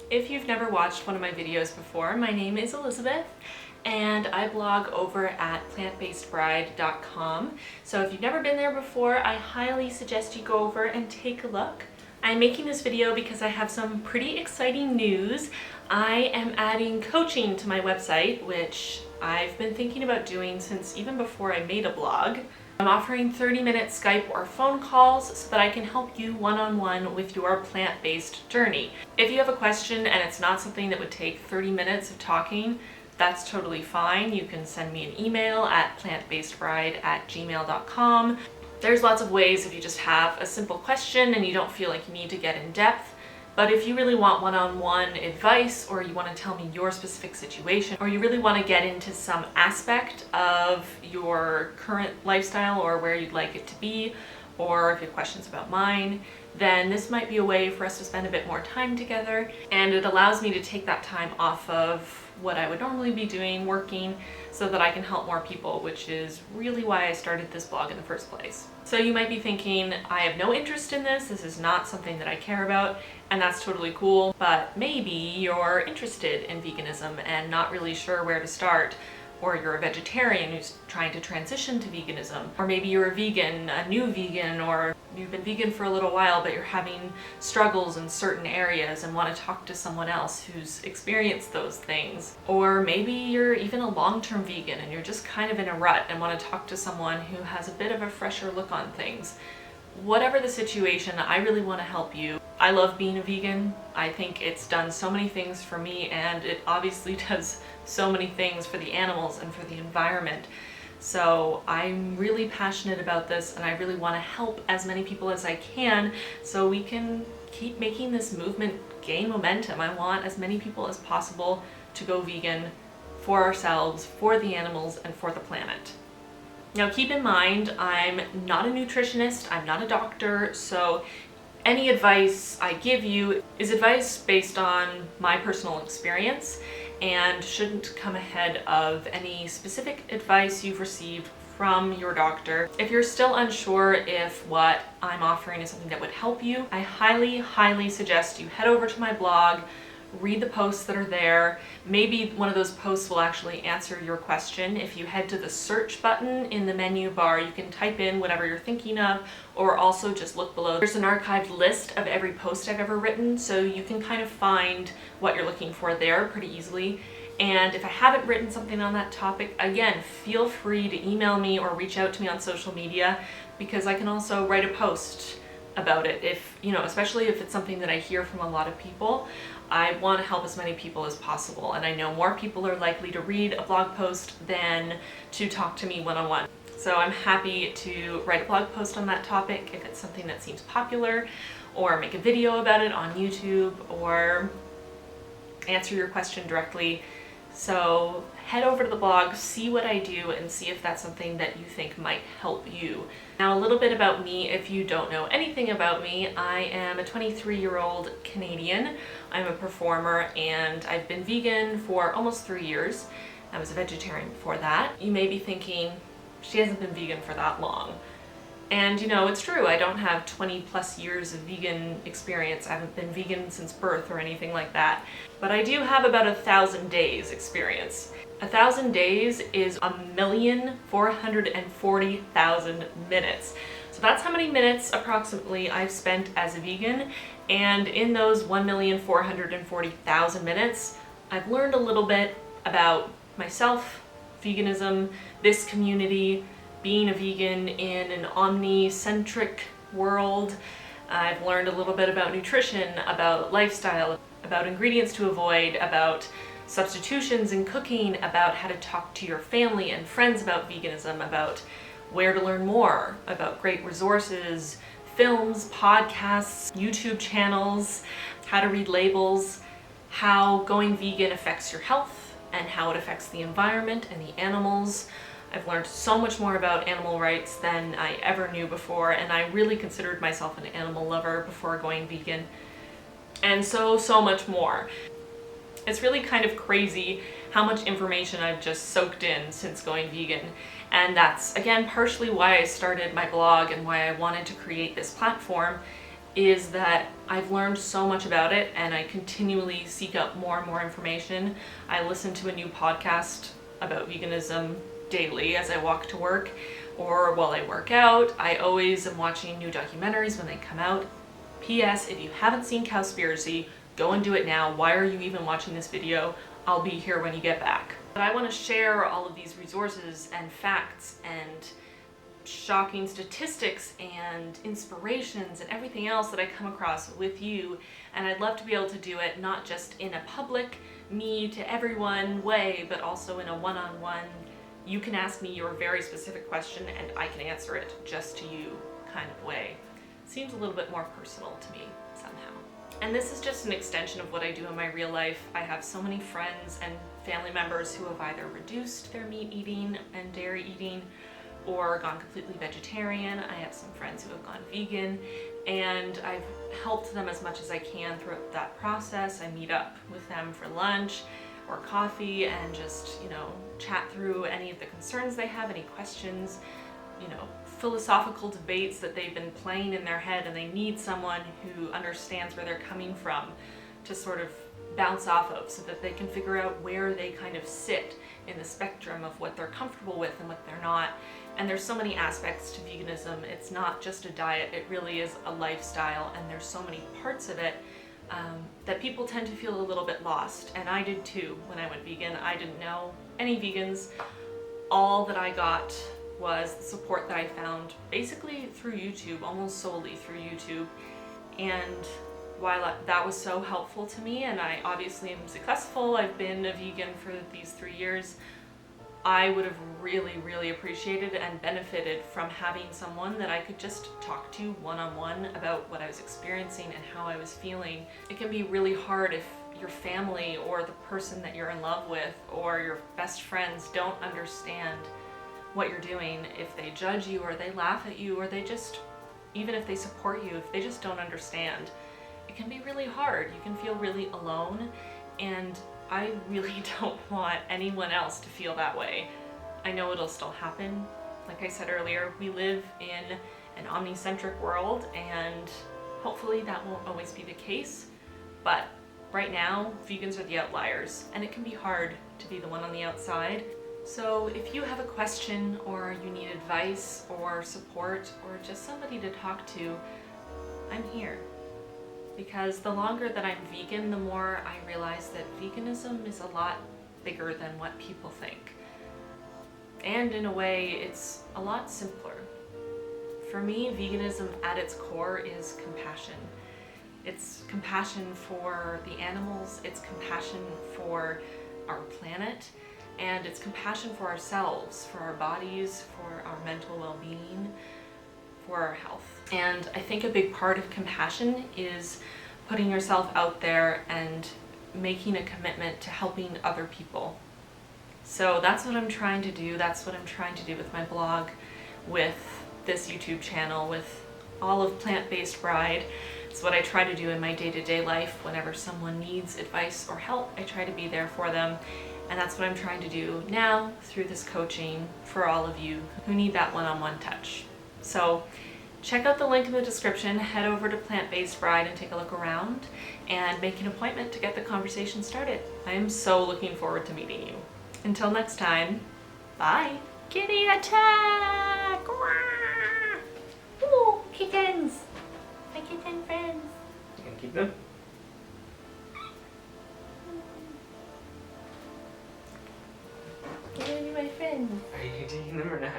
If you've never watched one of my videos before, my name is Elizabeth and I blog over at plantbasedbride.com. So if you've never been there before, I highly suggest you go over and take a look. I'm making this video because I have some pretty exciting news. I am adding coaching to my website, which I've been thinking about doing since even before I made a blog. I'm offering 30-minute Skype or phone calls so that I can help you one-on-one with your plant-based journey. If you have a question and it's not something that would take 30 minutes of talking, that's totally fine. You can send me an email at plantbasedbride@gmail.com. There's lots of ways if you just have a simple question and you don't feel like you need to get in depth. But if you really want one-on-one advice, or you want to tell me your specific situation, or you really want to get into some aspect of your current lifestyle or where you'd like it to be, or if you have questions about mine, then this might be a way for us to spend a bit more time together. And it allows me to take that time off of what I would normally be doing, working, so that I can help more people, which is really why I started this blog in the first place. So you might be thinking, I have no interest in this is not something that I care about, and that's totally cool, but maybe you're interested in veganism and not really sure where to start, or you're a vegetarian who's trying to transition to veganism, or maybe you're a vegan, a new vegan, or you've been vegan for a little while but you're having struggles in certain areas and want to talk to someone else who's experienced those things. Or maybe you're even a long-term vegan and you're just kind of in a rut and want to talk to someone who has a bit of a fresher look on things. Whatever the situation, I really want to help you. I love being a vegan. I think it's done so many things for me, and it obviously does so many things for the animals and for the environment. So I'm really passionate about this, and I really want to help as many people as I can so we can keep making this movement gain momentum. I want as many people as possible to go vegan for ourselves, for the animals, and for the planet. Now keep in mind, I'm not a nutritionist, I'm not a doctor, so any advice I give you is advice based on my personal experience and shouldn't come ahead of any specific advice you've received from your doctor. If you're still unsure if what I'm offering is something that would help you, I highly suggest you head over to my blog, read the posts that are there. Maybe one of those posts will actually answer your question. If you head to the search button in the menu bar, you can type in whatever you're thinking of, or also just look below. There's an archived list of every post I've ever written, so you can kind of find what you're looking for there pretty easily. And if I haven't written something on that topic, again, feel free to email me or reach out to me on social media, because I can also write a post about it. If, especially if it's something that I hear from a lot of people, I want to help as many people as possible, and I know more people are likely to read a blog post than to talk to me one-on-one. So I'm happy to write a blog post on that topic if it's something that seems popular, or make a video about it on YouTube, or answer your question directly. So head over to the blog, see what I do, and see if that's something that you think might help you. Now a little bit about me, if you don't know anything about me, I am a 23-year-old Canadian. I'm a performer, and I've been vegan for almost 3 years. I was a vegetarian before that. You may be thinking, she hasn't been vegan for that long. And it's true, I don't have 20 plus years of vegan experience. I haven't been vegan since birth or anything like that. But I do have about 1,000 days experience. 1,000 days is 1,440,000 minutes. So that's how many minutes approximately I've spent as a vegan. And in those 1,440,000 minutes, I've learned a little bit about myself, veganism, this community, being a vegan in an omni-centric world. I've learned a little bit about nutrition, about lifestyle, about ingredients to avoid, about substitutions in cooking, about how to talk to your family and friends about veganism, about where to learn more, about great resources, films, podcasts, YouTube channels, how to read labels, how going vegan affects your health, and how it affects the environment and the animals. I've learned so much more about animal rights than I ever knew before, and I really considered myself an animal lover before going vegan, and so much more. It's really kind of crazy how much information I've just soaked in since going vegan, and that's, again, partially why I started my blog and why I wanted to create this platform. is that I've learned so much about it, and I continually seek out more and more information. I listen to a new podcast about veganism daily as I walk to work or while I work out. I always am watching new documentaries when they come out. P.S. If you haven't seen Cowspiracy, go and do it now. Why are you even watching this video? I'll be here when you get back. But I want to share all of these resources and facts and shocking statistics and inspirations and everything else that I come across with you, and I'd love to be able to do it not just in a public, me to everyone way, but also in a one-on-one, you can ask me your very specific question and I can answer it just to you kind of way. Seems a little bit more personal to me somehow. And this is just an extension of what I do in my real life. I have so many friends and family members who have either reduced their meat eating and dairy eating or gone completely vegetarian. I have some friends who have gone vegan, and I've helped them as much as I can throughout that process. I meet up with them for lunch or coffee and just, chat through any of the concerns they have, any questions, philosophical debates that they've been playing in their head, and they need someone who understands where they're coming from to sort of bounce off of so that they can figure out where they kind of sit in the spectrum of what they're comfortable with and what they're not. And there's so many aspects to veganism. It's not just a diet, it really is a lifestyle, and there's so many parts of it that people tend to feel a little bit lost. And I did too when I went vegan. I didn't know any vegans. All that I got was the support that I found basically through YouTube, almost solely through YouTube. And while that was so helpful to me, and I obviously am successful, I've been a vegan for these 3 years, I would have really, really appreciated and benefited from having someone that I could just talk to one-on-one about what I was experiencing and how I was feeling. It can be really hard if your family or the person that you're in love with or your best friends don't understand what you're doing, if they judge you or they laugh at you or they just, even if they support you, if they just don't understand. It can be really hard. You can feel really alone, and I really don't want anyone else to feel that way. I know it'll still happen. Like I said earlier, we live in an omnicentric world, and hopefully that won't always be the case. But right now, vegans are the outliers, and it can be hard to be the one on the outside. So if you have a question or you need advice or support or just somebody to talk to, I'm here. Because the longer that I'm vegan, the more I realize that veganism is a lot bigger than what people think. And in a way, it's a lot simpler. For me, veganism at its core is compassion. It's compassion for the animals, it's compassion for our planet, and it's compassion for ourselves, for our bodies, for our mental well-being, for our health. And I think a big part of compassion is putting yourself out there and making a commitment to helping other people. So that's what I'm trying to do. That's what I'm trying to do with my blog, with this YouTube channel, with all of Plant-Based Bride. It's what I try to do in my day-to-day life. Whenever someone needs advice or help, I try to be there for them. And that's what I'm trying to do now through this coaching for all of you who need that one-on-one touch. So check out the link in the description, head over to Plant-Based Bride and take a look around and make an appointment to get the conversation started. I am so looking forward to meeting you. Until next time, bye. Kitty attack! Ooh, kittens! My kitten friends. You gonna keep them? They're gonna be my friends. Are you taking them or not?